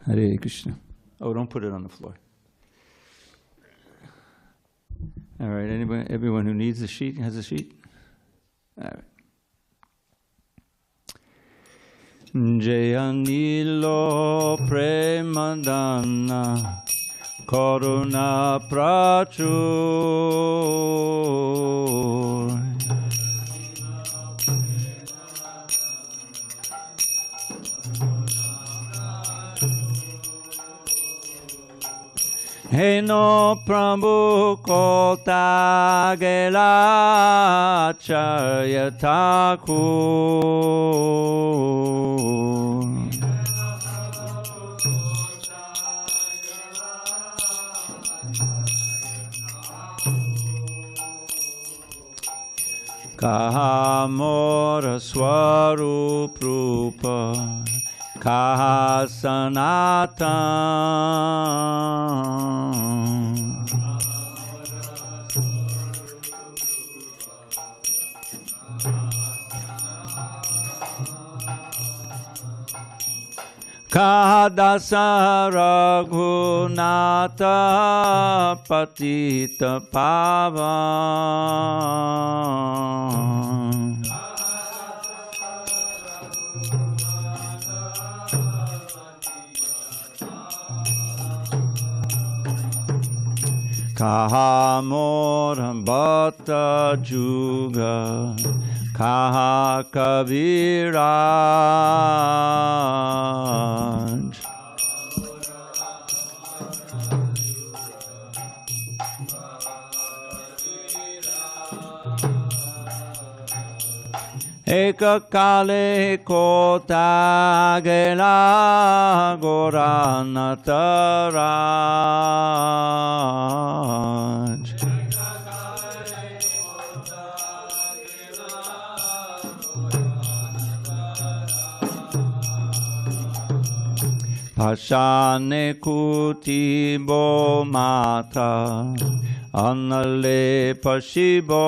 Hare Krishna. Oh, don't put it on the floor. All right, everyone who needs a sheet has a sheet? All right. Jayanilo Premadana Karuna Prachur Heno Prabhu Kota Gela Acharya Thakur Kaha Mora Swarup Rupa Kaha Sanatan Kaha Dasa Raghunatha Patita Pavan Kaha Mora Bhatta Juga Kaha Kaviraj Eka Kale Kota Gela Goranataraj Pashane Kuti Bo Mata Anale Pashibo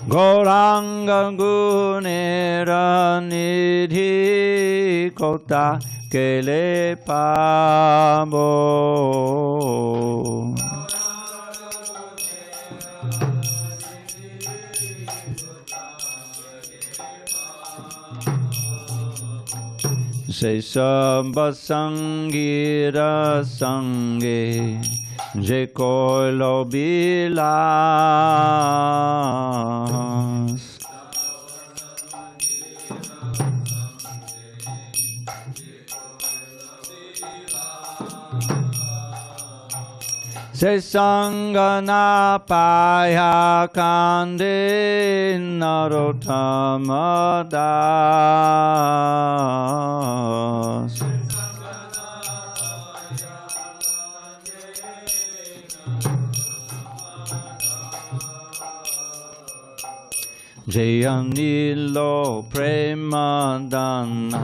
Goranga Gunera Nidhi Kota Kele Pabo Se Samba Sangira Sange Je Koilo Bilas Se Sangana Paya Kande Narottamadas Jayanilo Premadana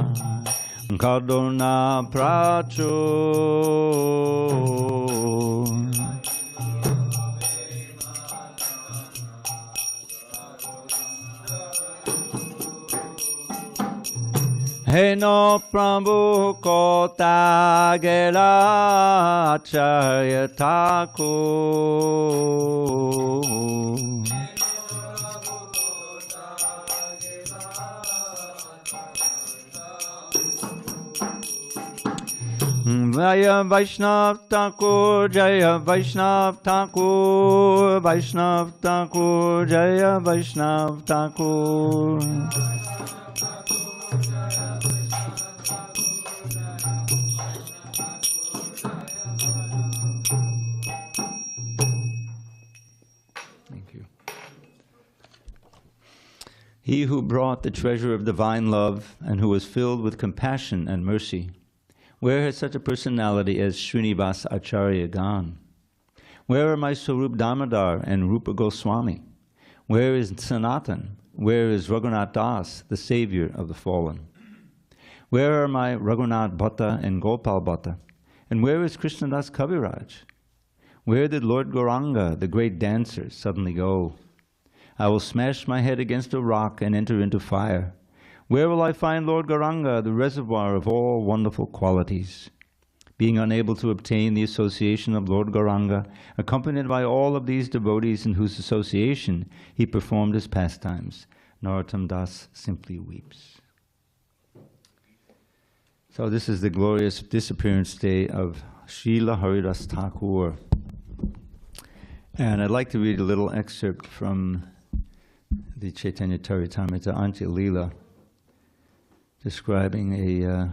Karuna Prachur Heno Prabhu Kota Gela Acharya Thakur Jaya Vaishnav Thakur, Jaya Vaishnav Thakur, Vaishnav Thakur, Jaya Vaishnav Thakur. Thank you. He who brought the treasure of divine love and who was filled with compassion and mercy, where has such a personality as Srinivas Acharya gone? Where are my Swarup Damodar and Rupa Goswami? Where is Sanatan? Where is Raghunath Das, the savior of the fallen? Where are my Raghunath Bhatta and Gopal Bhatta? And where is Krishnadas Kaviraj? Where did Lord Gauranga, the great dancer, suddenly go? I will smash my head against a rock and enter into fire. Where will I find Lord Gauranga, the reservoir of all wonderful qualities? Being unable to obtain the association of Lord Gauranga, accompanied by all of these devotees in whose association he performed his pastimes, Narottam Das simply weeps. So this is the glorious disappearance day of Srila Haridas Thakur. And I'd like to read a little excerpt from the Chaitanya Charitamrita Antya Leela, describing a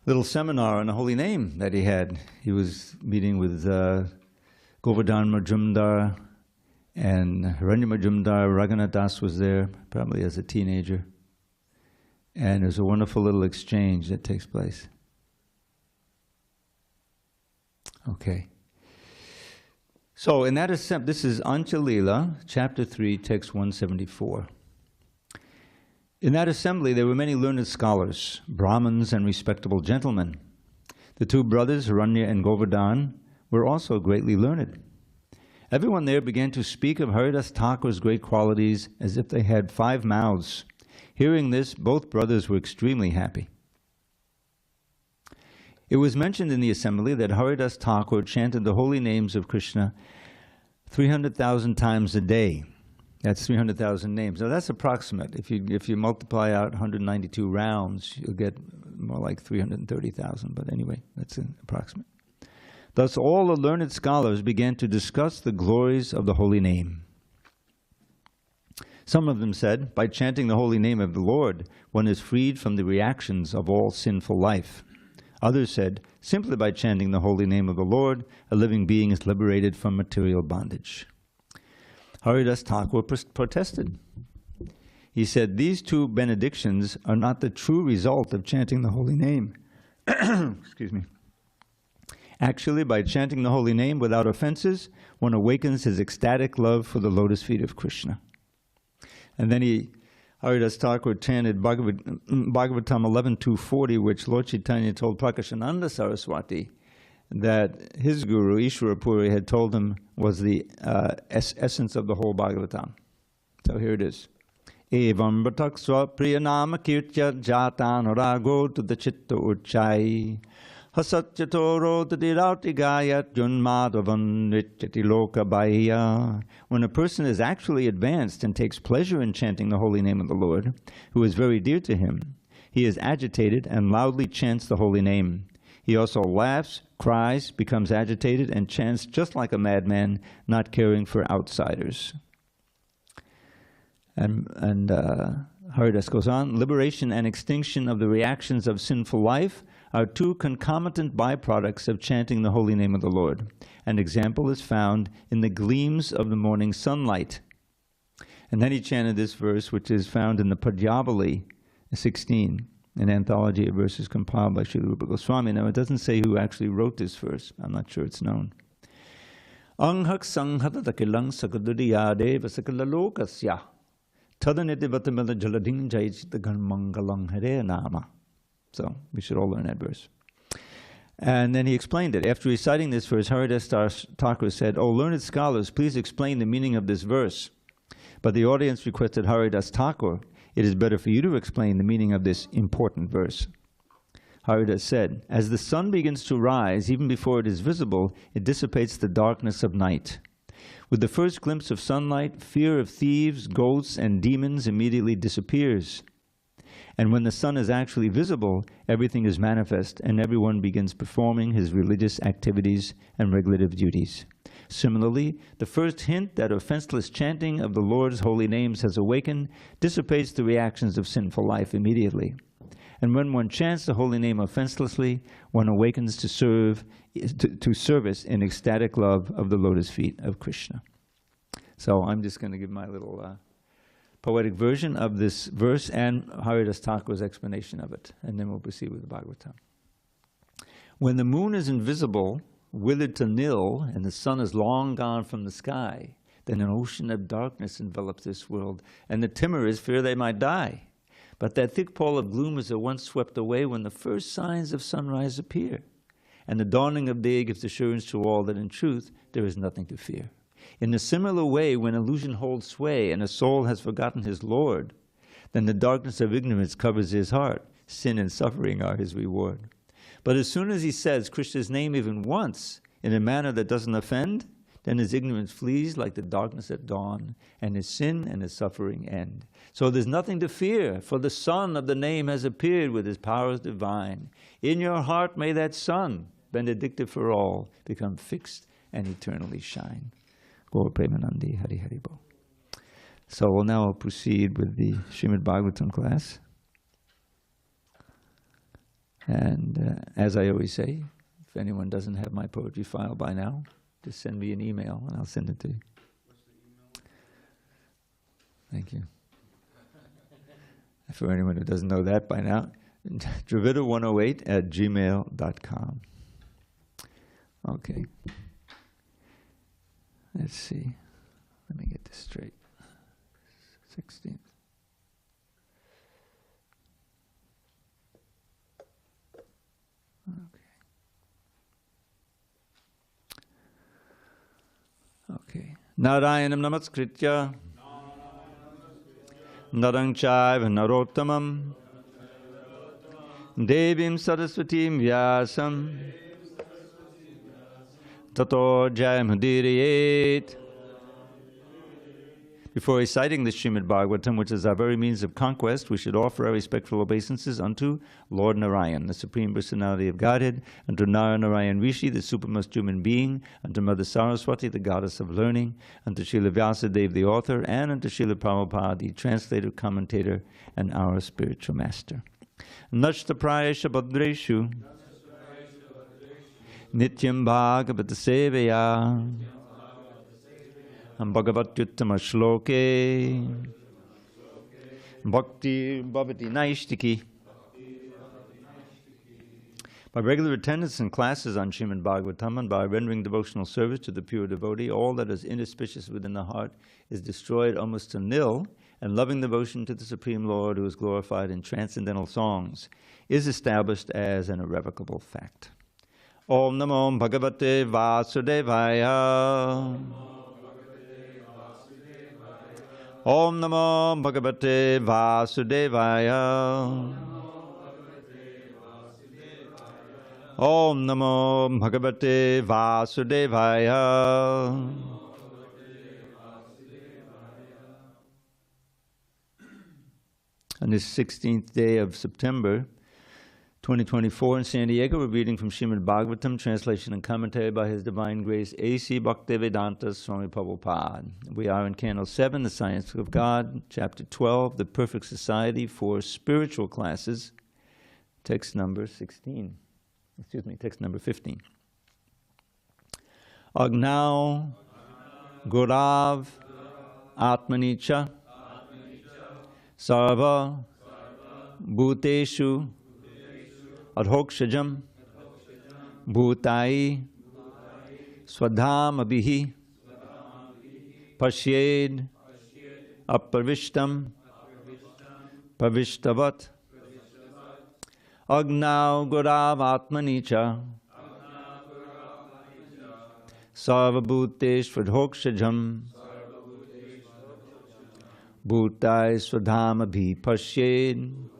little seminar on the holy name that he had. He was meeting with Govardhan Majumdar and Haranya Majumdar. Raghunath Das was there, probably as a teenager. And there's a wonderful little exchange that takes place. Okay. So in that assembly, this is Antya Leela, chapter 3, text 174. In that assembly there were many learned scholars, Brahmins and respectable gentlemen. The two brothers, Haranya and Govardhan, were also greatly learned. Everyone there began to speak of Haridas Thakur's great qualities as if they had 5 mouths. Hearing this, both brothers were extremely happy. It was mentioned in the assembly that Haridas Thakur chanted the holy names of Krishna 300,000 times a day. That's 300,000 names. Now that's approximate. If you multiply out 192 rounds, you'll get more like 330,000. But anyway, that's an approximate. Thus all the learned scholars began to discuss the glories of the holy name. Some of them said, by chanting the holy name of the Lord, one is freed from the reactions of all sinful life. Others said, simply by chanting the holy name of the Lord, a living being is liberated from material bondage. Haridas Thakur protested. He said, these two benedictions are not the true result of chanting the holy name. Excuse me. Actually, by chanting the holy name without offenses, one awakens his ecstatic love for the lotus feet of Krishna. And then Haridas Thakur chanted Bhagavatam 11.240, which Lord Chaitanya told Prakashananda Saraswati that his guru, Ishvara Puri, had told him was the essence of the whole Bhagavatam. So here it is. Evam Bhataksva Priyanama Kirtya Jatan Rago to the Chitta Uchai Hasatyatoro Tadirauti Gayat Junmadavan Nityati Loka Bhaya. When a person is actually advanced and takes pleasure in chanting the holy name of the Lord, who is very dear to him, he is agitated and loudly chants the holy name. He also laughs, cries, becomes agitated, and chants just like a madman, not caring for outsiders. And Haridas goes on, liberation and extinction of the reactions of sinful life are two concomitant byproducts of chanting the holy name of the Lord. An example is found in the gleams of the morning sunlight. And then he chanted this verse, which is found in the Padyavali 16, an anthology of verses compiled by Srila Rupa Goswami. Now, it doesn't say who actually wrote this verse. I'm not sure it's known. Anghak sanghatakilang sakadudiyade vasakalalokasya tadanitivatamila jalading jaichitagan mangalang hare nama. So we should all learn that verse. And then he explained it. After reciting this verse, Haridas Thakur said, "O learned scholars, please explain the meaning of this verse." But the audience requested Haridas Thakur, "It is better for you to explain the meaning of this important verse." Haridas said, "As the sun begins to rise, even before it is visible, it dissipates the darkness of night. With the first glimpse of sunlight, fear of thieves, ghosts, and demons immediately disappears. And when the sun is actually visible, everything is manifest, and everyone begins performing his religious activities and regulative duties. Similarly, the first hint that offenseless chanting of the Lord's holy names has awakened dissipates the reactions of sinful life immediately. And when one chants the holy name offenselessly, one awakens to service in ecstatic love of the lotus feet of Krishna." So I'm just going to give my little poetic version of this verse and Haridas Thakur's explanation of it, and then we'll proceed with the Bhagavatam. When the moon is invisible, withered to nil, and the sun is long gone from the sky, then an ocean of darkness envelops this world, and the timorous fear they might die. But that thick pall of gloom is at once swept away when the first signs of sunrise appear. and the dawning of day gives assurance to all that in truth there is nothing to fear. In a similar way, when illusion holds sway and a soul has forgotten his Lord, then the darkness of ignorance covers his heart. Sin and suffering are his reward. But as soon as he says Krishna's name even once, in a manner that doesn't offend, then his ignorance flees like the darkness at dawn, and his sin and his suffering end. So there's nothing to fear, for the sun of the name has appeared with his powers divine. In your heart may that sun, benedictive for all, become fixed and eternally shine. Gaur Premanandi Hari Hari Bo. So we'll now proceed with the Srimad Bhagavatam class. And as I always say, if anyone doesn't have my poetry file by now, just send me an email and I'll send it to you. What's the email? Thank you. For anyone who doesn't know that by now, dravida108@gmail.com. Okay. Let's see. Let me get this straight. 16th. Okay. Narayanam namaskritya narang chaiva narottamam devim saraswatim vyasam tato jayamudирayet. Before reciting the Srimad Bhagavatam, which is our very means of conquest, we should offer our respectful obeisances unto Lord Narayan, the Supreme Personality of Godhead, unto Narayan Rishi, the supremest human being, unto Mother Saraswati, the goddess of learning, unto Srila Vyasadeva, the author, and unto Srila Prabhupada, the translator, commentator, and our spiritual master. Nashta prayesha badreshu nityam bhagavata sevaya Bhagavatyuttama shloke Bhakti bhavati naishtiki. By regular attendance in classes on Srimad Bhagavatam and by rendering devotional service to the pure devotee, all that is inauspicious within the heart is destroyed almost to nil, and loving devotion to the Supreme Lord, who is glorified in transcendental songs, is established as an irrevocable fact. Om Namo Bhagavate Vasudevaya. Om Namo Bhagavate Vasudevaya. Om Namo Bhagavate Vasudevaya. On this 16th day of September 2024 in San Diego, we're reading from Srimad Bhagavatam, translation and commentary by His Divine Grace A.C. Bhaktivedanta Swami Prabhupada. We are in Canto 7, The Science of God, Chapter 12, The Perfect Society for Spiritual Classes, text number 15. Agnau Gurav Atmanicha Sarva Bhuteshu Adhokshajam Bhutai Swadhamabhihi Pashyed Apraviṣṭaḥ praviṣṭavat Agnau Gurav Atmanicha Sarvabhuteshvadhokshajam Bhutai Swadhamabhi Pashyed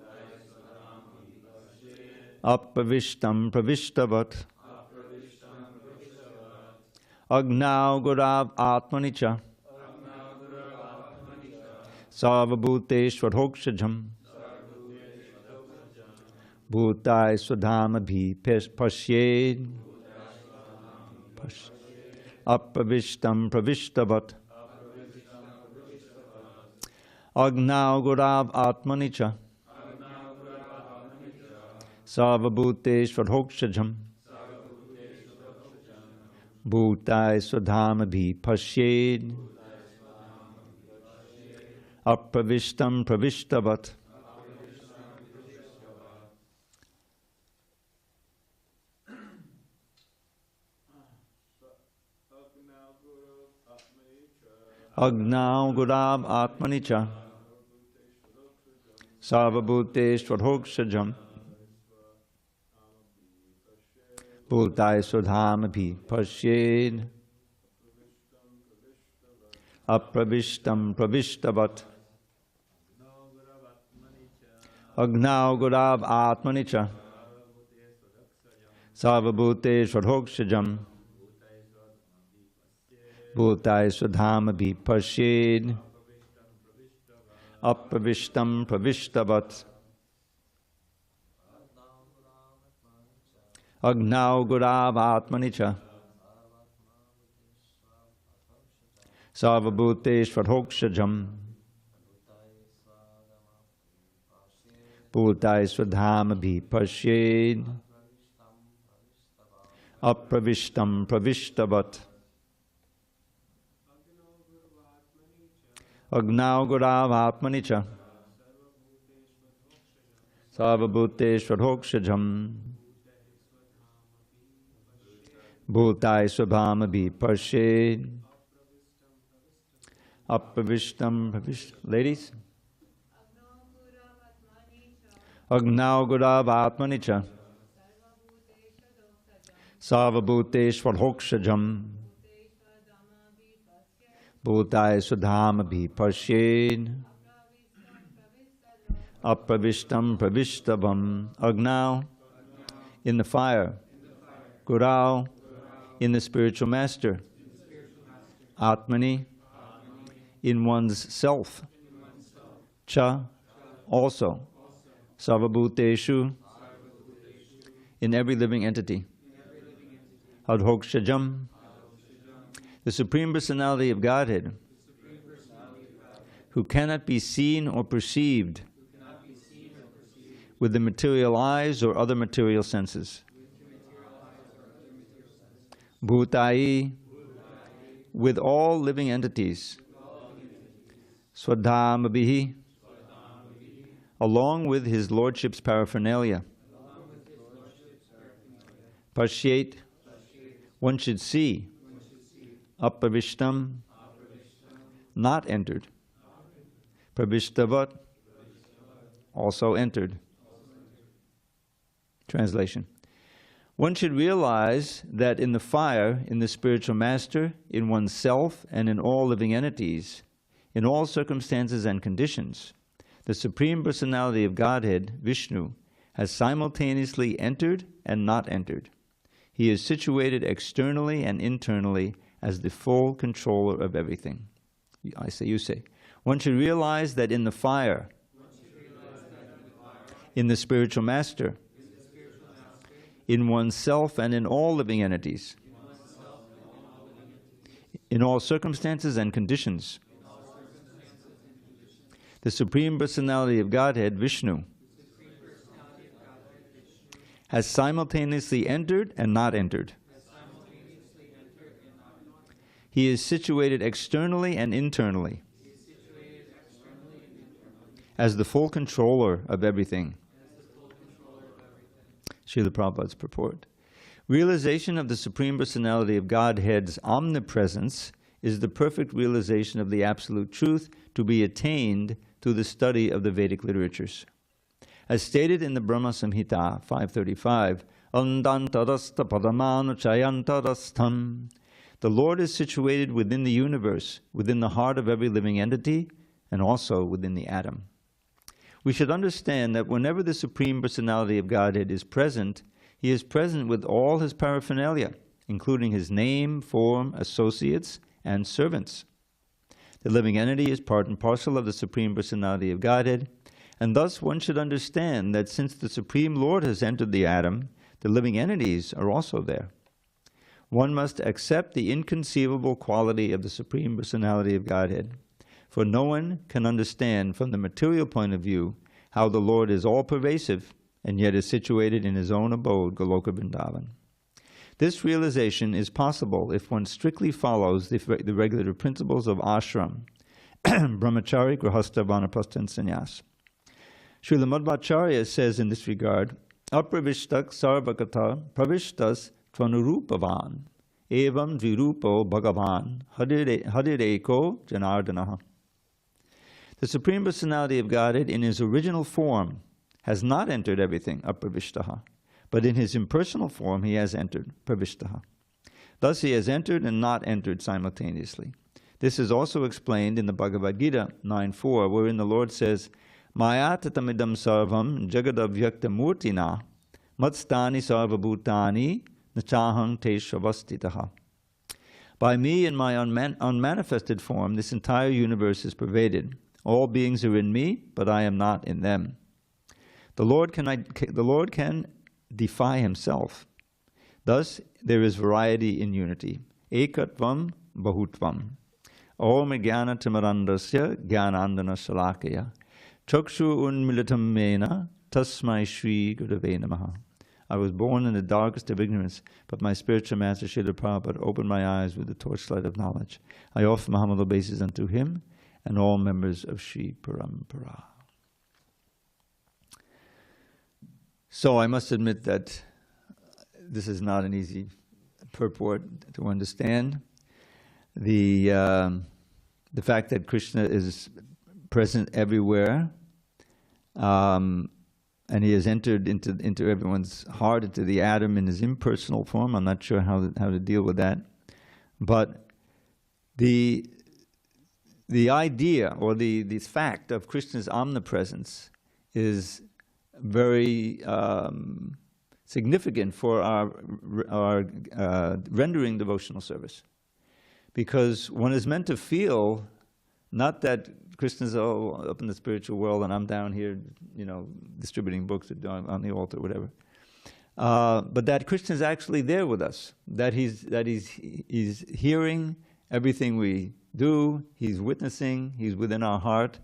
Apraviṣṭaḥ praviṣṭavat Agnau Gurav Atmanicha Sarvabhuteshvadhokshajam Bhutai Swadhamabhi Pashyed Apraviṣṭaḥ praviṣṭavat Agnau Gurav Atmanicha Sarvabhuteshvadhokshajam Bhutai Swadhamabhi Pashyed Apraviṣṭaḥ praviṣṭavat. Agnau Gurav Atmanicha Sarvabhuteshvadhokshajam Bhutaya Swadhamabhi Pashyed Apraviṣṭaḥ praviṣṭavat Agnau Gurav Atmanicha Sarvabhute Swadhokshajam Bhutaya Swadhamabhi Pashyed Apraviṣṭaḥ praviṣṭavat Agnau Gurav Atmanicha Sarvabhuteshvarhokshajam Bhutaya Swadhamabhi Pashyed Apraviṣṭaḥ praviṣṭavat Agnau Gurav Atmanicha Sarvabhuteshvarhokshajam Bhutaya Swadhamabhi Pashyed Apraviṣṭaḥ praviṣṭavat. Ladies? Agnau Gurav Atmanicha Sarvabhuteshvarhokshajam Bhutaya Swadhamabhi Pashyed Apraviṣṭaḥ praviṣṭavam. Agnau, in the fire. Gurau, in the spiritual master. Atmani, in one's self. Cha, also. Sarvabhuteshu, in every living entity. Adhokshajam, the Supreme Personality of Godhead, who cannot be seen or perceived with the material eyes or other material senses. Bhutai, with all living entities. Swadhamabhihi, along with his lordship's paraphernalia. Pashyet, one should see. Apraviṣṭaḥ, not entered. Praviṣṭavat, also entered. Translation. One should realize that in the fire, in the spiritual master, in oneself, and in all living entities, in all circumstances and conditions, the Supreme Personality of Godhead, Vishnu, has simultaneously entered and not entered. He is situated externally and internally as the full controller of everything. I say, you say. One should realize that in the fire, in the spiritual master, in oneself and in all living entities, in all circumstances and conditions, the Supreme Personality of Godhead, Vishnu, has simultaneously entered and not entered. He is situated externally and internally as the full controller of everything. Srila Prabhupada's purport. Realization of the Supreme Personality of Godhead's omnipresence is the perfect realization of the absolute truth to be attained through the study of the Vedic literatures. As stated in the Brahma Samhita 535, Andantarastha padamanu chayantarastham, the Lord is situated within the universe, within the heart of every living entity, and also within the atom. We should understand that whenever the Supreme Personality of Godhead is present, he is present with all his paraphernalia, including his name, form, associates, and servants. The living entity is part and parcel of the Supreme Personality of Godhead, and thus one should understand that since the Supreme Lord has entered the atom, the living entities are also there. One must accept the inconceivable quality of the Supreme Personality of Godhead, for no one can understand from the material point of view how the Lord is all-pervasive and yet is situated in his own abode, Goloka Vrindavan. This realization is possible if one strictly follows the regular principles of ashram, brahmachari, grahastha, vanaprastha, and sannyas. Srila Madhvacharya says in this regard, apraviṣṭaḥ sarvakata praviṣṭas tvanurupavan evam dvirupo bhagavan hadireko janardanaha. The Supreme Personality of Godhead in his original form has not entered everything, apraviṣṭaḥ, but in his impersonal form he has entered, praviṣṭaḥ. Thus he has entered and not entered simultaneously. This is also explained in the Bhagavad Gita 9.4, wherein the Lord says, Maya tatamidam sarvam jagadavyaktamurtina matstani sarvabhutani nachahang te shavastitaha. By me in my unmanifested form, this entire universe is pervaded. All beings are in me, but I am not in them. The Lord can defy himself. Thus, there is variety in unity. Ekatvam bahutvam. Om jnana timarandasya jnanandana shalakaya. Chakshu unmilitam mena tasmai shri gurave namaha. I was born in the darkest of ignorance, but my spiritual master Srila Prabhupada opened my eyes with the torchlight of knowledge. I offer Mahamad obeisances unto him and all members of Sri Parampara. So I must admit that this is not an easy purport to understand. The fact that Krishna is present everywhere, and he has entered into everyone's heart, into the atom in his impersonal form. I'm not sure how to deal with that, but the idea or the fact of Krishna's omnipresence is very significant for our rendering devotional service, because one is meant to feel not that Krishna's up in the spiritual world and I'm down here, distributing books on the altar, whatever. But that Krishna is actually there with us. That he's hearing everything we do. He's witnessing. He's within our heart.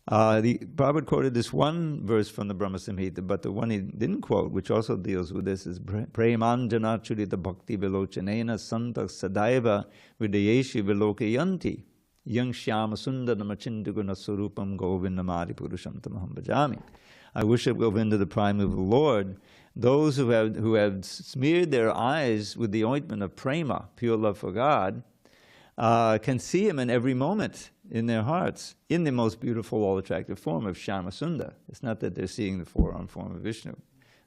Prabhupada quoted this one verse from the Brahma Samhita, but the one he didn't quote, which also deals with this, is Premanjana churita bhakti vilochanena santa sadaiva vidayeshi vilokayanti. Yang shyama sundaram achindaguna sarupam govindamadi purusham tamaham bhajami. I worship Govinda, the prime of the Lord. Those who have smeared their eyes with the ointment of prema, pure love for God, can see him in every moment in their hearts, in the most beautiful, all-attractive form of Shyama Sundar. It's not that they're seeing the four-armed form of Vishnu.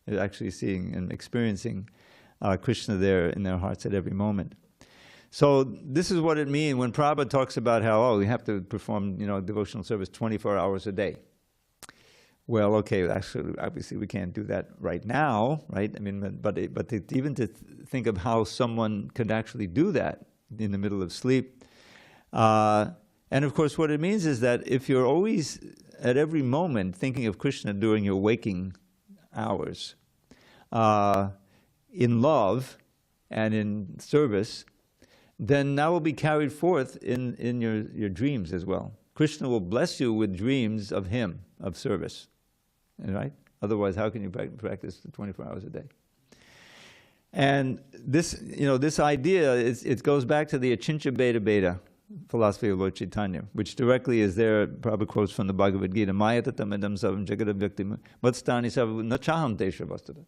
They're actually seeing and experiencing Krishna there in their hearts at every moment. So this is what it means when Prabhupada talks about how, we have to perform, devotional service 24 hours a day. Well, okay, actually, obviously we can't do that right now, right? I mean, but even to think of how someone could actually do that in the middle of sleep. And of course, what it means is that if you're always, at every moment, thinking of Krishna during your waking hours, in love and in service, then that will be carried forth in your dreams as well. Krishna will bless you with dreams of him, of service, right? Otherwise, how can you practice 24 hours a day? And this, this idea, it goes back to the Achincha Beta Beta philosophy of Lord Chaitanya, which directly is there, Prabhupada quotes from the Bhagavad Gita, Maya tatamidam savam jagadavyaktam matstani savam nachaham te shavastita.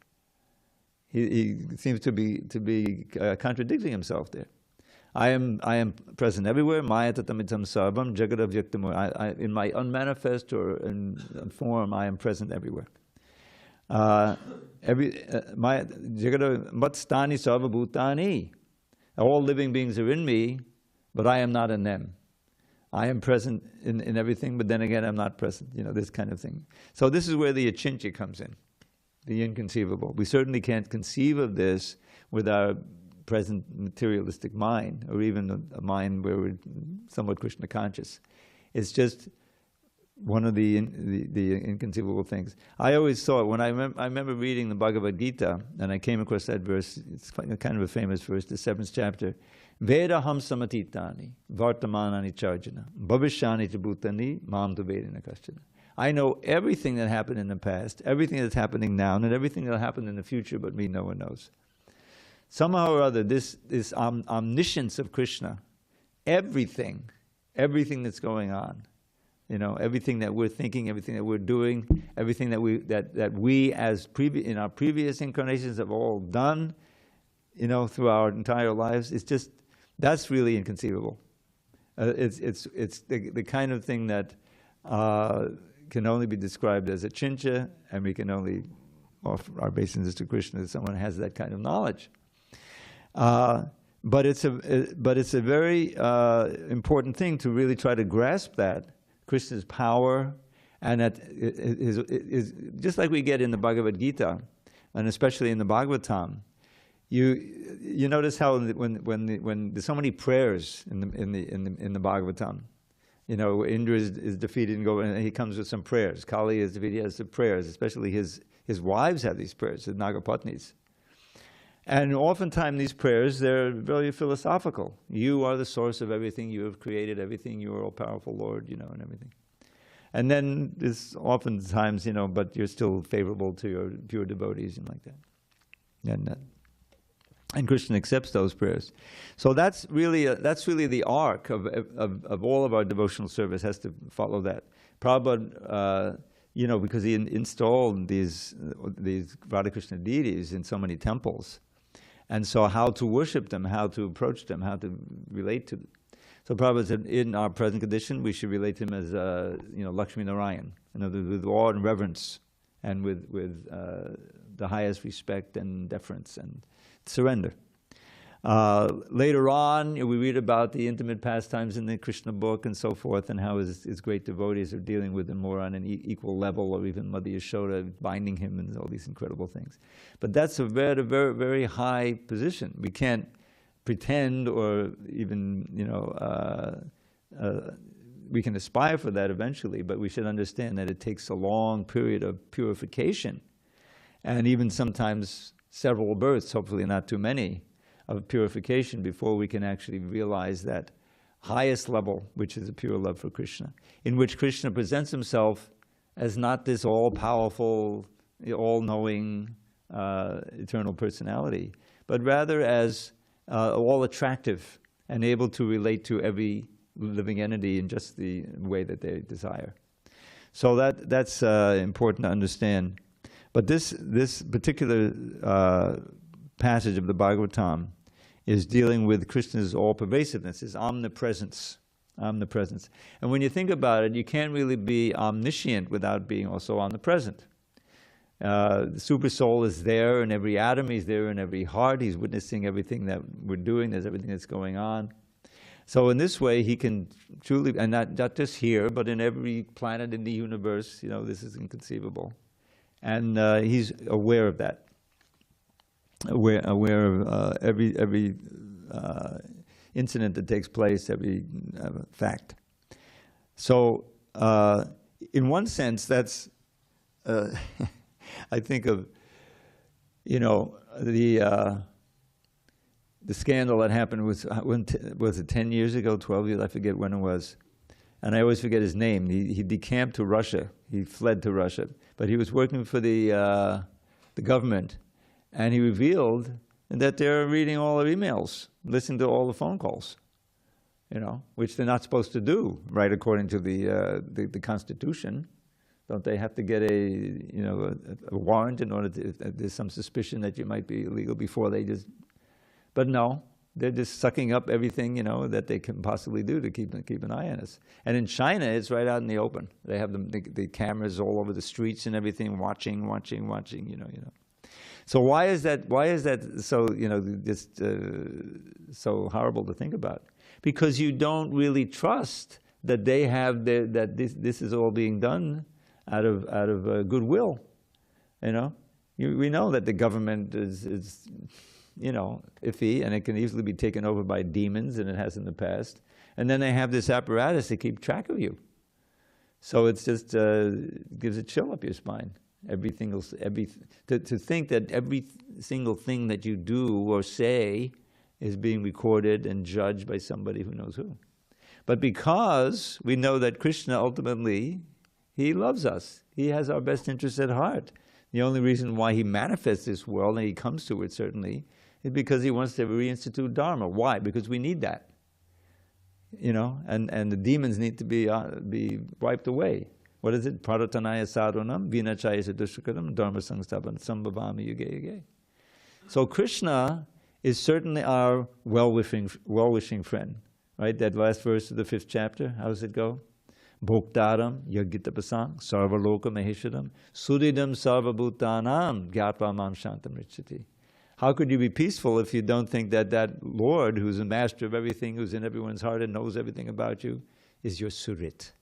He seems to be contradicting himself there. I am present everywhere. Maya tatamidam sarvam jagadavyaktam. In my unmanifest or in form, I am present everywhere. Matstani sarvabhutani. All living beings are in me, but I am not in them. I am present in everything, but then again, I'm not present. This kind of thing. So this is where the achincha comes in, the inconceivable. We certainly can't conceive of this with our present materialistic mind, or even a mind where we're somewhat Krishna conscious. It's just one of the inconceivable things. I always thought, when I remember reading the Bhagavad Gita, and I came across that verse, it's kind of a famous verse, the 7th chapter, Veda ham samatitani, vartamanani charjana, bhavishani bhutani, mam tu vedana kaschana. I know everything that happened in the past, everything that's happening now, and everything that will happen in the future, but me, no one knows. Somehow or other, this omniscience of Krishna, everything that's going on, everything that we're thinking, everything that we're doing, everything that we as in our previous incarnations have all done, through our entire lives, that's really inconceivable. It's the kind of thing that can only be described as a achincha, and we can only offer our obeisances to Krishna if someone has that kind of knowledge. But it's a very important thing to really try to grasp that Krishna's power, and that is just like we get in the Bhagavad Gita, and especially in the Bhagavatam. You notice how when there's so many prayers in the Bhagavatam, Indra is defeated and he comes with some prayers. Kali is defeated, he has some prayers. Especially his wives have these prayers, his Nagapatnis. And oftentimes these prayers, they're very philosophical. You are the source of everything, you have created everything, you are all-powerful Lord, and everything. And then there's oftentimes, but you're still favorable to your pure devotees and like that. And Krishna accepts those prayers. So that's really the arc of all of our devotional service, has to follow that. Prabhupada, because he installed these Radha Krishna deities in so many temples. And so how to worship them, how to approach them, how to relate to them. So Prabhupada said, in our present condition, we should relate to him as, Lakshmi Narayan, with awe and reverence, and with the highest respect and deference and surrender. Later on, we read about the intimate pastimes in the Krishna book and so forth, and how his great devotees are dealing with him more on an equal level, or even Mother Yashoda binding him and all these incredible things. But that's a very, very, very high position. We can't pretend, or even, we can aspire for that eventually, but we should understand that it takes a long period of purification, and even sometimes several births, hopefully not too many, of purification before we can actually realize that highest level, which is a pure love for Krishna, in which Krishna presents himself as not this all-powerful, all-knowing, eternal personality, but rather as all-attractive and able to relate to every living entity in just the way that they desire. So that's important to understand. But this particular passage of the Bhagavatam is dealing with Krishna's all-pervasiveness, his omnipresence. And when you think about it, you can't really be omniscient without being also omnipresent. The super soul is there in every atom, he's there in every heart, he's witnessing everything that we're doing, there's everything that's going on. So in this way, he can truly, and not just here, but in every planet in the universe, this is inconceivable. And he's aware of that. Aware of every incident that takes place, every fact. So, in one sense, that's I think of the scandal that happened was it 10 years ago, 12 years? I forget when it was, and I always forget his name. He decamped to Russia. He fled to Russia, but he was working for the government. And he revealed that they're reading all the emails, listening to all the phone calls, which they're not supposed to do, right, according to the Constitution. Don't they have to get a warrant in order to, if there's some suspicion that you might be illegal before they just, but no, they're just sucking up everything, that they can possibly do to keep an eye on us. And in China, it's right out in the open. They have the cameras all over the streets and everything, watching, So why is that so, just so horrible to think about? Because you don't really trust that they have that this is all being done out of goodwill. We know that the government is iffy, and it can easily be taken over by demons, and it has in the past. And then they have this apparatus to keep track of you. So it's just gives a chill up your spine. To think that every single thing that you do or say is being recorded and judged by somebody who knows who. But because we know that Krishna ultimately, he loves us. He has our best interests at heart. The only reason why he manifests this world, and he comes to it certainly, is because he wants to reinstitute Dharma. Why? Because we need that. And the demons need to be wiped away. What is it? Prarattanaya sadhanam, vinachaya sadushakaram, dharma sangstapan, sambhavami yuge yuge. So Krishna is certainly our well-wishing friend, right? That last verse of the 5th chapter, how does it go? Bhoktaram yagitapasam sarvaloka maheshwaram suridam sarvabhutanam gyatva mam shantam richati. How could you be peaceful if you don't think that that Lord, who's a master of everything, who's in everyone's heart and knows everything about you, is your Surit?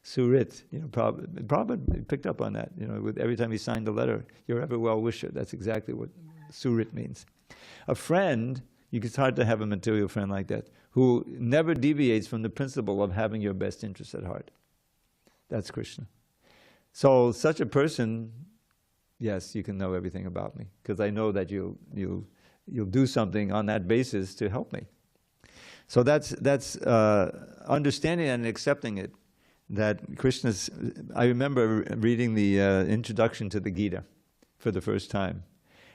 Surit, Prabhupada picked up on that. With every time he signed a letter, your ever well wisher. That's exactly what Surit means. A friend, it's hard to have a material friend like that, who never deviates from the principle of having your best interest at heart. That's Krishna. So such a person, yes, you can know everything about me, because I know that you'll do something on that basis to help me. So that's understanding and accepting it. That Krishna's. I remember reading the introduction to the Gita for the first time,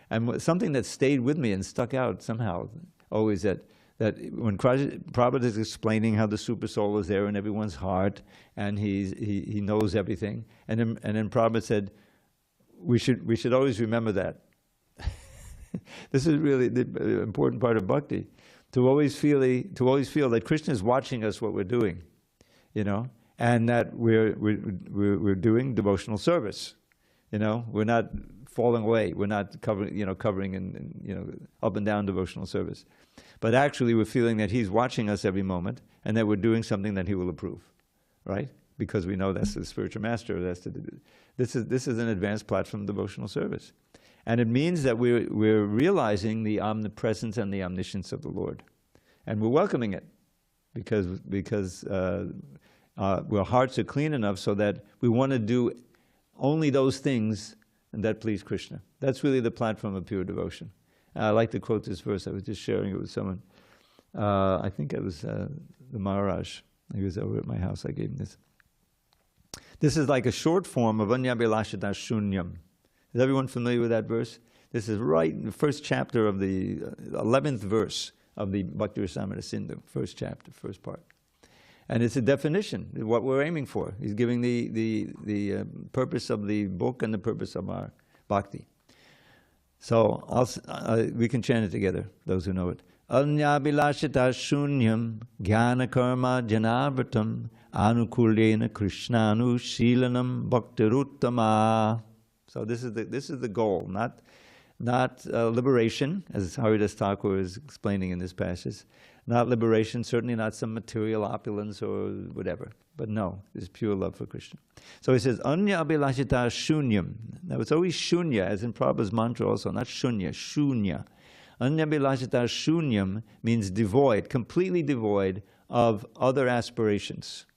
and something that stayed with me and stuck out somehow always that when Prabhupada is explaining how the super soul is there in everyone's heart and he knows everything, and then Prabhupada said, we should always remember that. This is really the important part of bhakti, to always feel that Krishna is watching us what we're doing, and that we're doing devotional service. We're not falling away. We're not covering and up and down devotional service, but actually we're feeling that He's watching us every moment, and that we're doing something that He will approve, right? Because we know that's the spiritual master. This is an advanced platform of devotional service, and it means that we're realizing the omnipresence and the omniscience of the Lord, and we're welcoming it, because our hearts are clean enough so that we want to do only those things that please Krishna. That's really the platform of pure devotion. I like to quote this verse. I was just sharing it with someone. I think it was the Maharaj. He was over at my house. I gave him this. This is like a short form of Anyabhilashitas Shunyam. Is everyone familiar with that verse? This is right in the first chapter of the 11th verse of the Bhakti Rasamrita Sindhu, first chapter, first part. And it's a definition, what we're aiming for. He's giving the purpose of the book and the purpose of our bhakti. So we can chant it together, those who know it. Anyabhilashita shunyam jnana karma janavratam anukulena krishnanu shilanam bhaktiruttama. So this is the goal, not liberation, as Haridas Thakur is explaining in this passage. Not liberation, certainly not some material opulence or whatever. But no, it's pure love for Krishna. So he says, Anya abhilashita shunyam. Now it's always shunya, as in Prabhupada's mantra also, not shunya, shunya. Anya abhilashita shunyam means devoid, completely devoid of other aspirations,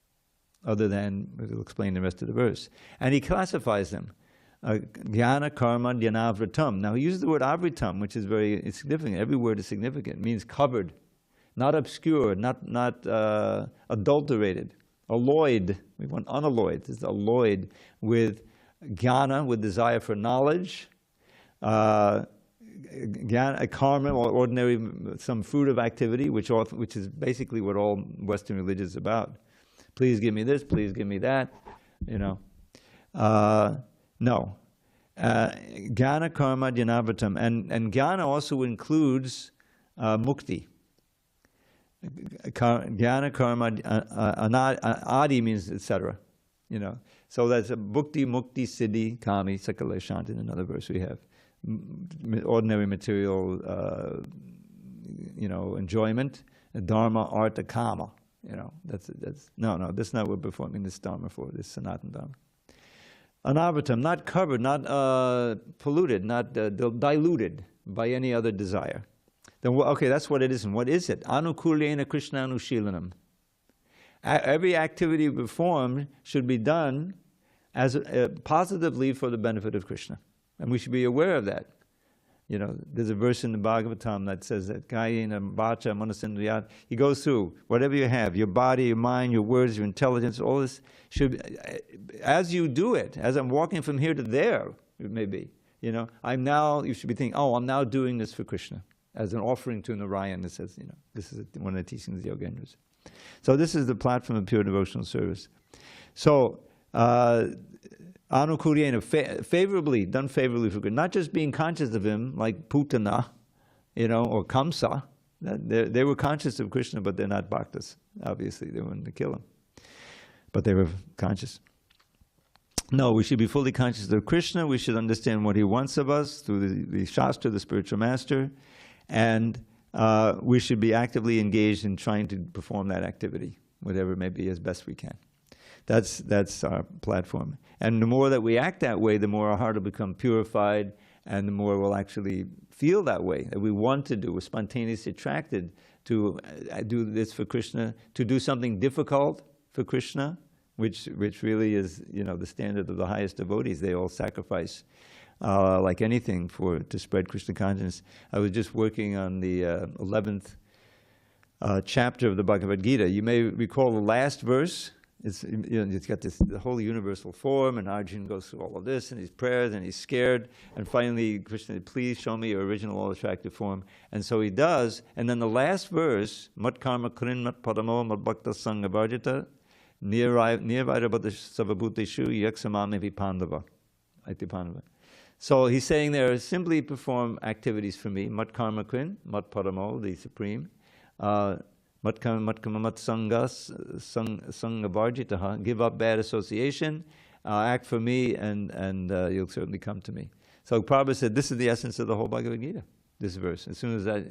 other than, we'll explain the rest of the verse. And he classifies them. Jnana karma dhyanavritam. Now he uses the word avritam, which is very significant. Every word is significant. It means covered. Not obscure, not adulterated, alloyed. We want unalloyed. This is alloyed with jnana, with desire for knowledge, jnana, karma, or ordinary, some fruit of activity, which is basically what all Western religion is about. Please give me this, please give me that, No. Jnana, karma, dhyanavartam. And jnana also includes mukti. Jnana, karma, adi means etc. So that's a bhukti, mukti, siddhi, kami, sakala shanti, in another verse we have. Ordinary material, enjoyment, dharma, artha, kama. That's no, that's not what we're performing this dharma for. This sanatana dharma. Anavritam, not covered, not polluted, not diluted by any other desire. Then, okay, that's what it is. And what is it? Anukulena Krishna Anushilanam. Every activity performed should be done as positively for the benefit of Krishna. And we should be aware of that. There's a verse in the Bhagavatam that says that Kayena Vacha Manasindriyat. He goes through whatever you have, your body, your mind, your words, your intelligence, all this should, as you do it, as I'm walking from here to there, it may be, you should be thinking, I'm now doing this for Krishna, as an offering to Narayan. It says, this is one of the teachings of the Yogendras. So this is the platform of pure devotional service. So, Anukuryena, favorably, done favorably for good. Not just being conscious of him, like Putana, or Kamsa. They were conscious of Krishna, but they're not bhaktas. Obviously, they wanted to kill him. but they were conscious. No, we should be fully conscious of Krishna. We should understand what he wants of us through the Shastra, the spiritual master, and we should be actively engaged in trying to perform that activity, whatever it may be, as best we can. That's our platform. And the more that we act that way, the more our heart will become purified, and the more we'll actually feel that way, that we want to do. We're spontaneously attracted to do this for Krishna, to do something difficult for Krishna, which really is, the standard of the highest devotees. They all sacrifice like anything to spread Krishna consciousness. I was just working on the 11th chapter of the Bhagavad Gita. You may recall the last verse. It's got the whole universal form, and Arjuna goes through all of this, and his prayers, and he's scared, and finally Krishna said, please show me your original all-attractive form. And so he does, and then the last verse, mat karma krin mat padamo mat bhakta sangha varjita nirvairabhata savabhuteshu yaksamami pandava. So he's saying there, simply perform activities for me, mat karma krin, mat padamo, the Supreme, mat sangha varjitaha, give up bad association, act for me, and you'll certainly come to me. So Prabhupada said this is the essence of the whole Bhagavad Gita, this verse. As soon as I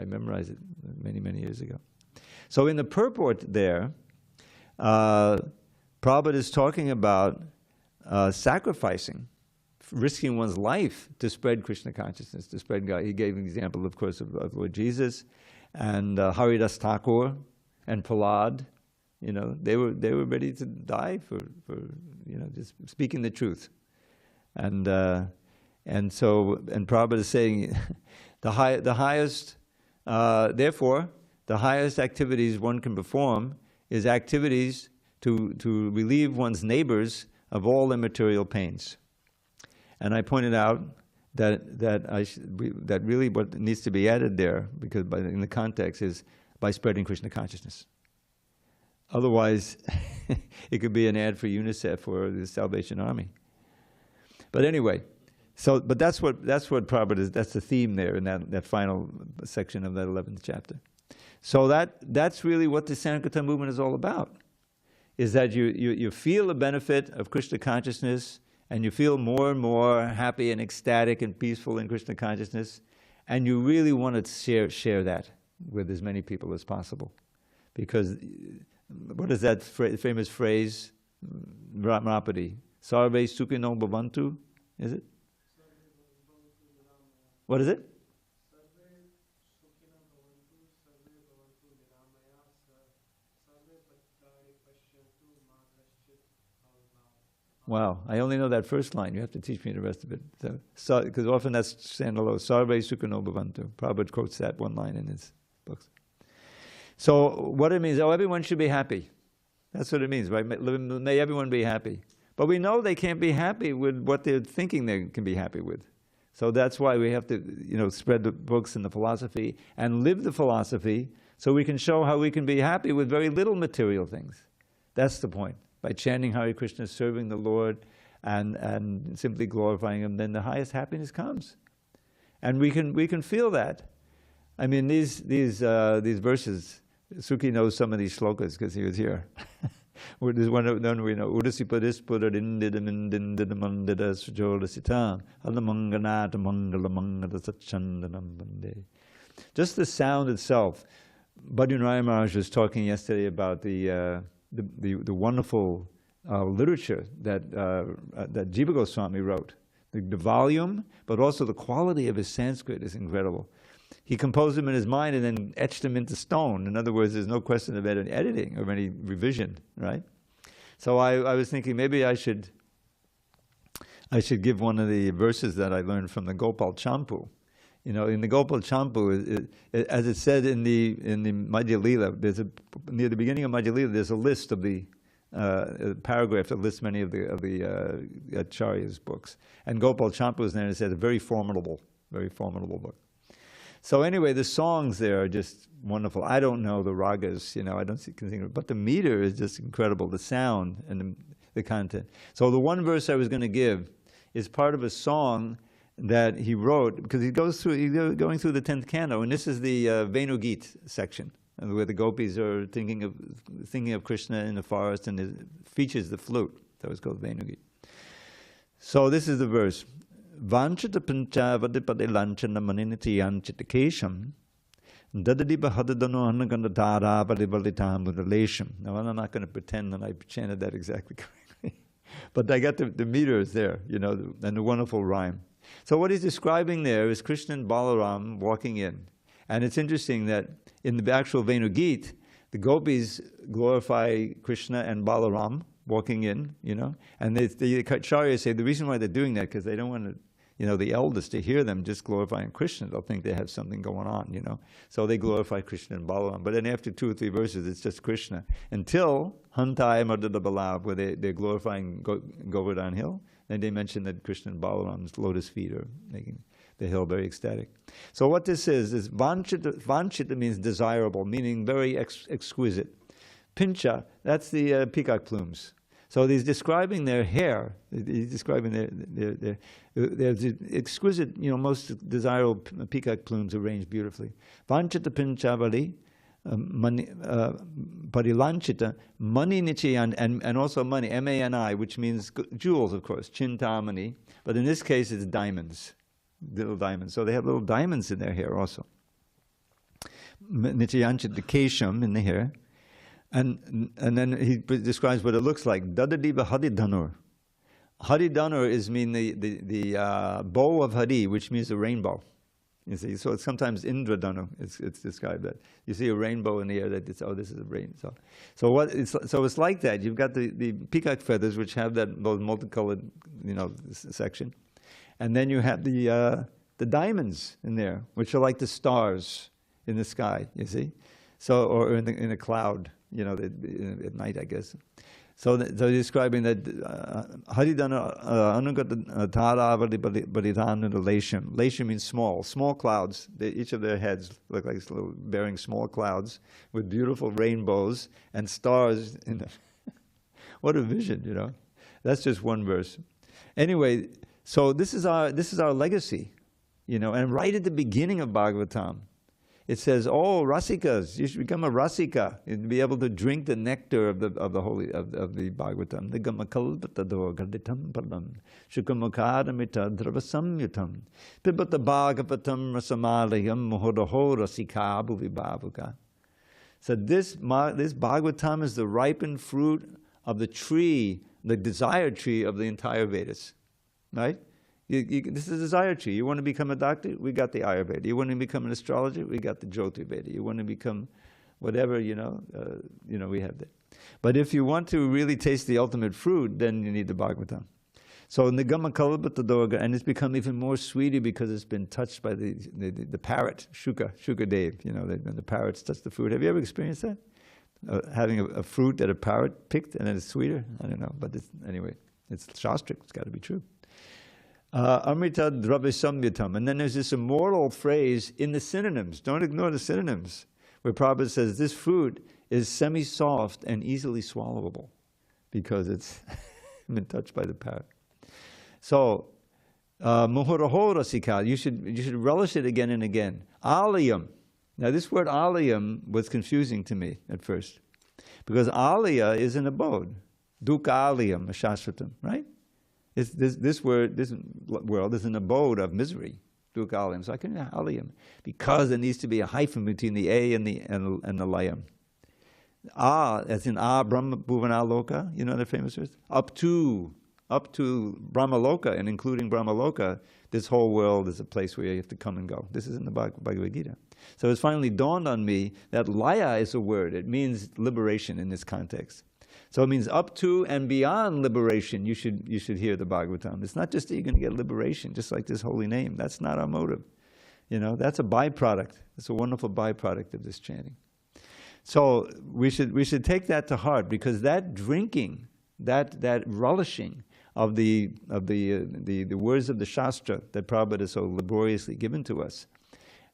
memorized it many years ago. So in the purport there, Prabhupada is talking about sacrificing, risking one's life to spread Krishna consciousness, to spread God. He gave an example, of course, of Lord Jesus, and Haridas Thakur and Prahlad. They were ready to die for just speaking the truth. And Prabhupada is saying therefore the highest activities one can perform is activities to relieve one's neighbors of all their material pains. And I pointed out that really what needs to be added there, because in the context, is by spreading Krishna consciousness. Otherwise, it could be an ad for UNICEF or the Salvation Army. But anyway, but that's what Prabhupada is. That's the theme there in that final section of that 11th chapter. So that's really what the Sankirtan movement is all about. Is that you feel the benefit of Krishna consciousness, and you feel more and more happy and ecstatic and peaceful in Krishna consciousness, and you really want to share that with as many people as possible. Because what is that famous phrase? Ramapati. Sarve sukhino bhavantu, is it? What is it? Wow, I only know that first line. You have to teach me the rest of it. So, because often that's standalone. Sarve sukhino bhavantu. Prabhupada quotes that one line in his books. So what it means, everyone should be happy. That's what it means, right? May everyone be happy. But we know they can't be happy with what they're thinking they can be happy with. So that's why we have to, spread the books and the philosophy and live the philosophy so we can show how we can be happy with very little material things. That's the point. By chanting Hare Krishna, serving the Lord, and simply glorifying Him, then the highest happiness comes, and we can feel that. I mean, these verses. Suki knows some of these shlokas because he was here. There's one we know. Udasipadis pudadindidamindidamandida sujolasitam alamanganata mangalamangada satchandanam bande. Just the sound itself. Bhadran Rai Maharaj was talking yesterday about the wonderful literature that Jiva Goswami wrote. The volume, but also the quality of his Sanskrit is incredible. He composed them in his mind and then etched them into stone. In other words, there's no question of any editing or any revision, right? So I was thinking maybe I should give one of the verses that I learned from the Gopal Champu. In the Gopal Champu, as it said in the Madhya Lila, near the beginning of Madhya Lila, there's a list of the paragraph that lists many of the Acharya's books. And Gopal Champu is there, and it says a very formidable book. So anyway, the songs there are just wonderful. I don't know the ragas, I don't see, but the meter is just incredible, the sound and the content. So the one verse I was going to give is part of a song that he wrote, because he's going through the 10th canto, and this is the Venugit section where the gopis are thinking of Krishna in the forest, and it features the flute. That was called Venugit. So this is the verse. Vanchita pancha vadipade lanchana maniniti yanchita kesham dadadiba hadadano anaganda dara vadibalitam mudalesham. Now I'm not going to pretend that I chanted that exactly correctly, but I got the meters there, and the wonderful rhyme. So what he's describing there is Krishna and Balaram walking in. And it's interesting that in the actual Venugit, the gopis glorify Krishna and Balaram walking in, and the Acharyas say the reason why they're doing that because they don't want the elders to hear them just glorifying Krishna. They'll think they have something going on, So they glorify Krishna and Balaram. But then after 2 or 3 verses, it's just Krishna. Until Hantai Madhada Balav, where they're glorifying Govardhan Hill, and they mention that Krishna and Balaram's lotus feet are making the hill very ecstatic. So what this is vanchita means desirable, meaning very exquisite. Pincha, that's the peacock plumes. So he's describing their hair. He's describing their exquisite, most desirable peacock plumes arranged beautifully. Vanchita pinchavali, parilanchita, mani nichayan, and also money, M-A-N-I, which means jewels, of course, chintamani. But in this case, it's diamonds, little diamonds. So they have little diamonds in their hair also. Nichayanchita kesham in the hair. And then he describes what it looks like. Dadadiva Haridanur. Haridanur is the bow of Hari, which means the rainbow. You see, so it's sometimes Indradanu. It's described that you see a rainbow in the air. That this is a rain. So it's like that. You've got the peacock feathers, which have those multicolored section, and then you have the diamonds in there, which are like the stars in the sky. You see, or in a cloud. At night, I guess. So they're describing that Haridana Anugata Tara Balitan Lasham. Lasham means small clouds. Each of their heads look like little, bearing small clouds with beautiful rainbows and stars in them. What a vision, That's just one verse. Anyway, so this is our legacy, and right at the beginning of Bhagavatam, it says, "Oh, rasikas, you should become a rasika and be able to drink the nectar of the Bhagavatam. Nigamakalpatado garditam palam shukamakadamita dravasamyutam pibata Bhagavatam rasamalayam muhodaho rasika bhuvibavuka." So this Bhagavatam is the ripened fruit of the tree, the desire tree of the entire Vedas, right? This is a desire tree. You want to become a doctor? We got the Ayurveda. You want to become an astrologer? We got the Jyotirveda. You want to become whatever, we have that. But if you want to really taste the ultimate fruit, then you need the Bhagavatam. So Nigama Kalpatadoga, and it's become even more sweeter because it's been touched by the parrot, Shuka Dev. The parrots touch the fruit. Have you ever experienced that? Having a fruit that a parrot picked and then it's sweeter? I don't know. But anyway, it's shastric. It's got to be true. Amrita Dravisamyatam. And then there's this immortal phrase in the synonyms. Don't ignore the synonyms. Where Prabhupada says this fruit is semi-soft and easily swallowable because it's been touched by the parrot. So, Muhuraho Rasika, you should relish it again and again. Aliyam. Now this word aliyam was confusing to me at first. Because alaya is an abode. Dukkha aliyam, shashvatam, right? This world is an abode of misery, dukkha aliyam. So I couldn't have aliyam because there needs to be a hyphen between the a and the layam. As in Brahma Bhuvana Loka, the famous verse. Up to Brahma Loka, and including Brahma Loka, this whole world is a place where you have to come and go. This is in the Bhagavad Gita. So it's finally dawned on me that laya is a word. It means liberation in this context. So it means up to and beyond liberation, you should hear the Bhagavatam. It's not just that you're going to get liberation, just like this holy name. That's not our motive. That's a byproduct. It's a wonderful byproduct of this chanting. So we should take that to heart, because that drinking, that relishing of the words of the Shastra that Prabhupada has so laboriously given to us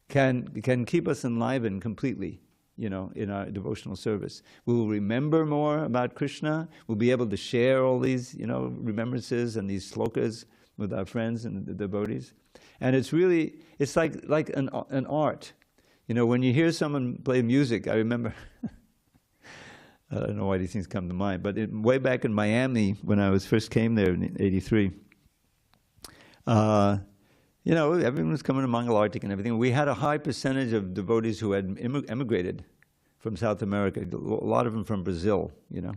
can keep us enlivened completely. In our devotional service. We will remember more about Krishna. We'll be able to share all these, remembrances and these slokas with our friends and the devotees. And it's like an art. You know, when you hear someone play music, I remember, I don't know why these things come to mind, but way back in Miami, when I first came there in '83, you know, everyone was coming to Mongol Arctic and everything. We had a high percentage of devotees who had emigrated from South America, a lot of them from Brazil, you know.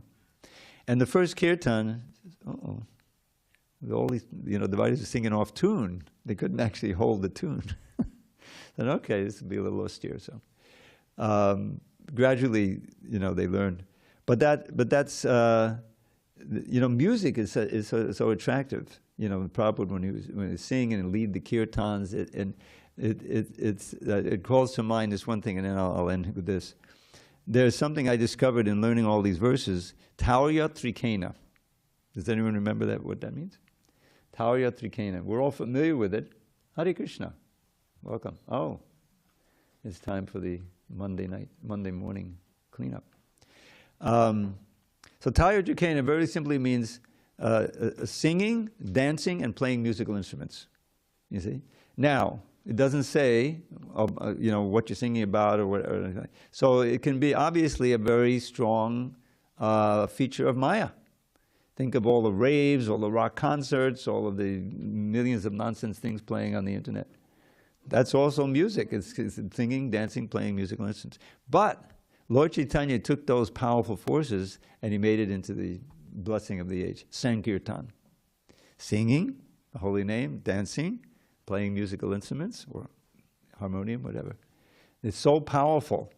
And the first kirtan, all these, you know, devotees were singing off tune. They couldn't actually hold the tune. Then okay, this will be a little austere. So gradually, you know, they learned. But that's you know, music is so attractive. You know, Prabhupada when he was singing and lead the kirtans, it calls to mind this one thing, and then I'll end with this. There's something I discovered in learning all these verses. Taurya Trikena. Does anyone remember that? What that means? Taurya Trikena. We're all familiar with it. Hare Krishna. Welcome. Oh, it's time for the Monday morning cleanup. So Taurya Trikena very simply means singing, dancing, and playing musical instruments. You see? Now, it doesn't say, you know, what you're singing about or what. So it can be obviously a very strong feature of Maya. Think of all the raves, all the rock concerts, all of the millions of nonsense things playing on the internet. That's also music. It's singing, dancing, playing musical instruments. But Lord Chaitanya took those powerful forces and he made it into the blessing of the age. Sankirtan. Singing, the holy name, dancing, playing musical instruments or harmonium, whatever. It's so powerful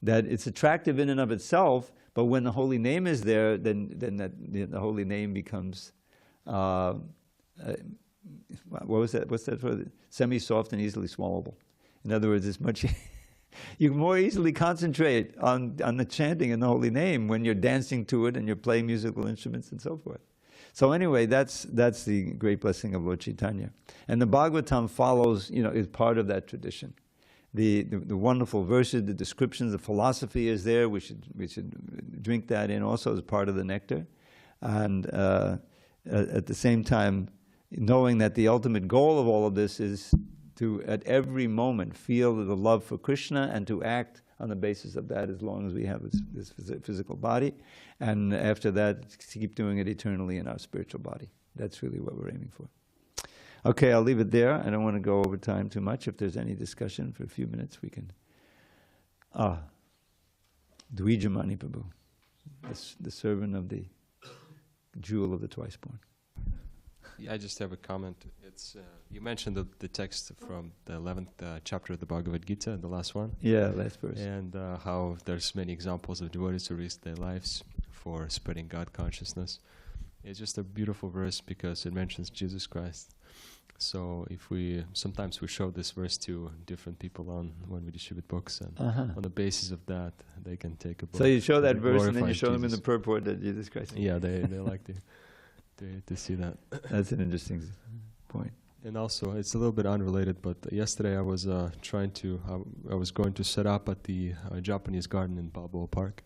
that it's attractive in and of itself, but when the holy name is there, then the holy name becomes, what was that? What's that for? Semi-soft and easily swallowable. In other words, it's much, you can more easily concentrate on the chanting in the holy name when you're dancing to it and you're playing musical instruments and so forth. So anyway, that's the great blessing of Lord Chaitanya. And the Bhagavatam follows, you know, is part of that tradition. The wonderful verses, the descriptions, the philosophy is there. We should drink that in also as part of the nectar. And at the same time, knowing that the ultimate goal of all of this is to, at every moment, feel the love for Krishna and to act on the basis of that as long as we have this physical body. And after that, to keep doing it eternally in our spiritual body. That's really what we're aiming for. Okay, I'll leave it there. I don't want to go over time too much. If there's any discussion for a few minutes, we can. Dvijamani Prabhu, the servant of the jewel of the twice-born. Yeah, I just have a comment. It's you mentioned the text from the 11th chapter of the Bhagavad Gita, the last one. Yeah, last verse. And how there's many examples of devotees who risk their lives for spreading God consciousness. It's just a beautiful verse because it mentions Jesus Christ. So if sometimes we show this verse to different people when we distribute books, and on the basis of that, they can take a book. So you show that verse and then you show them in the purport that Jesus Christ. Yeah, they like to see that. That's an interesting point. And also, it's a little bit unrelated, but yesterday I was I was going to set up at the Japanese garden in Balboa Park,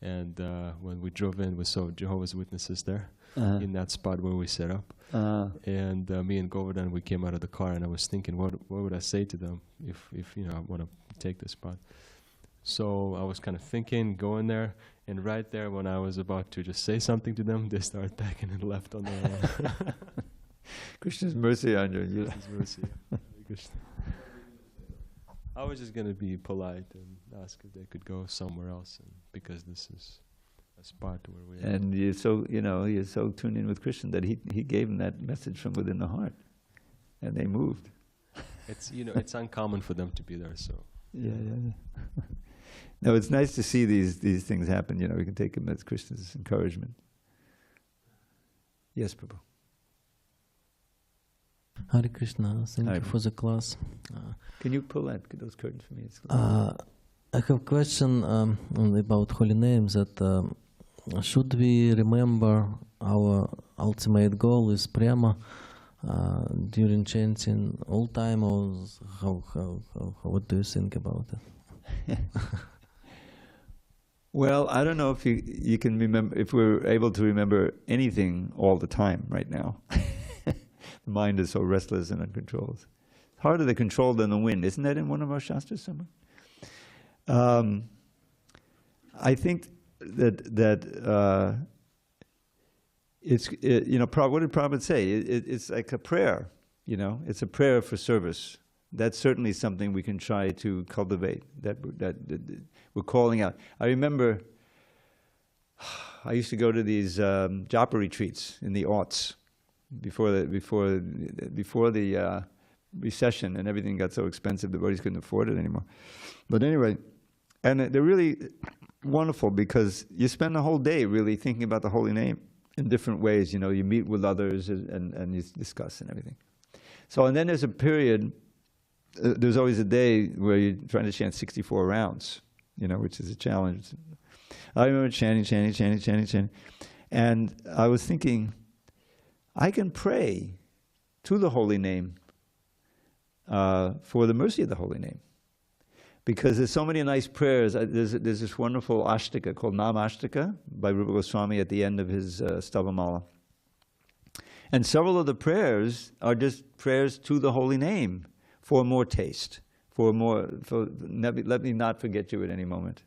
and when we drove in, we saw Jehovah's Witnesses there in that spot where we set up. And me and Govardhan, we came out of the car, and I was thinking, what would I say to them if you know I want to take this spot? So I was kind of thinking, going there, and right there when I was about to just say something to them, they started attacking and left on their own. Krishna's mercy on you. Krishna's mercy. Krishna. I was just going to be polite and ask if they could go somewhere else, because this is a spot where we are. And you're so tuned in with Krishna that he gave them that message from within the heart, and they moved. It's uncommon for them to be there, so. Yeah. No, it's nice to see these things happen. We can take them as Krishna's encouragement. Yes, Prabhu. Hare Krishna, thank you for the class. Can you pull those curtains for me? I have a question about holy names. That should we remember our ultimate goal is prema during chanting all time, or what do you think about it? Well, I don't know if you can remember, if we're able to remember anything all the time right now. The mind is so restless and uncontrolled. It's harder to control than the wind. Isn't that in one of our shastras somewhere? I think that what did Prabhupada say? It's like a prayer, it's a prayer for service. That's certainly something we can try to cultivate, that we're calling out. I remember I used to go to these japa retreats in the aughts, before the recession and everything got so expensive, the devotees couldn't afford it anymore. But anyway, and they're really wonderful because you spend the whole day really thinking about the holy name in different ways. You meet with others and you discuss and everything. So, and then there's a period, there's always a day where you're trying to chant 64 rounds, which is a challenge. I remember chanting. And I was thinking, I can pray to the holy name for the mercy of the holy name. Because there's so many nice prayers. There's this wonderful ashtaka called Nam Ashtaka by Rupa Goswami at the end of his Stavamala. And several of the prayers are just prayers to the holy name for more taste, let me not forget you at any moment,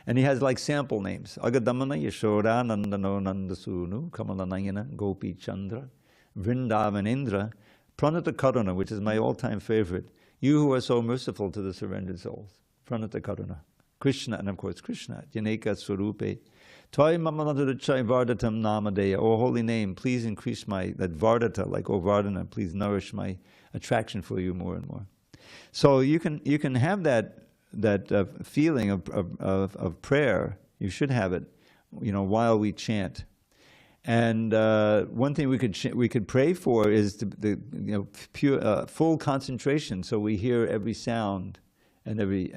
And he has like sample names. Agadamana Yashoda Nandano Nandasunu Kamalanayana Gopi Chandra Vrindavanendra Pranata Karuna, which is my all-time favorite. You who are so merciful to the surrendered souls. Pranata Karuna. Krishna, and of course Krishna. Janeka Swarupe. Toy Mamadurachai Vardatam Namadeya. O holy name, please increase that Vardata, like O Vardhana, please nourish my attraction for you more and more. So you can have that feeling of prayer. You should have it, while we chant. And one thing we could pray for is the pure full concentration, so we hear every sound and every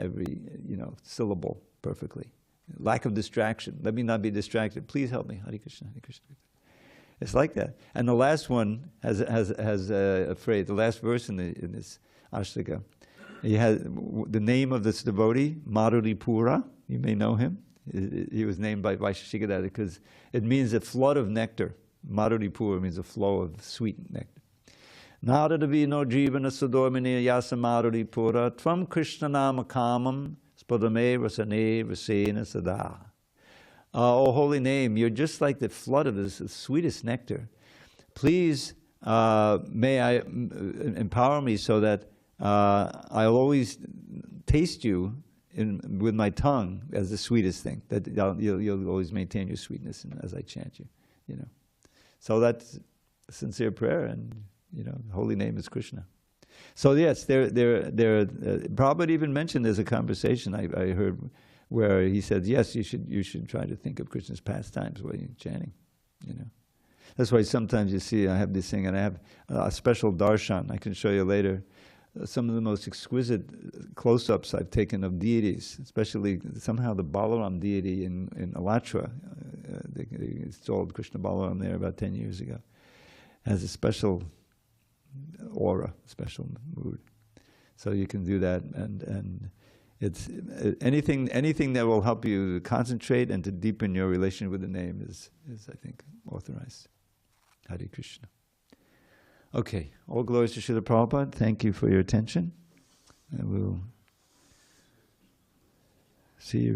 syllable perfectly. Lack of distraction. Let me not be distracted. Please help me. Hare Krishna, Hare Krishna. It's like that. And the last one has a phrase. The last verse in this ashtaka. He has the name of this devotee, Madhuripura. You may know him. He was named by Vaisheshikadata because it means a flood of nectar. Madhuripura means a flow of sweet nectar. Nadadavino jivana sudormini yasa Madhuripura tvam Krishna nama kamam spadame rasane rasena sada. Oh, holy name, you're just like the flood of this sweetest nectar. Please may I empower me so that I'll always taste you with my tongue as the sweetest thing, that you'll always maintain your sweetness as I chant you, So that's a sincere prayer, and the holy name is Krishna. So yes, Prabhupada even mentioned there's a conversation I heard where he said, yes, you should try to think of Krishna's pastimes while you're chanting, That's why sometimes you see I have this thing, and I have a special darshan I can show you later. Some of the most exquisite close-ups I've taken of deities, especially somehow the Balaram deity in Alatra. They installed Krishna Balaram there about 10 years ago. Has a special aura, special mood. So you can do that, and it's anything that will help you concentrate and to deepen your relation with the name is I think authorized. Hare Krishna. Okay, all glories to Srila Prabhupada. Thank you for your attention, and we'll see you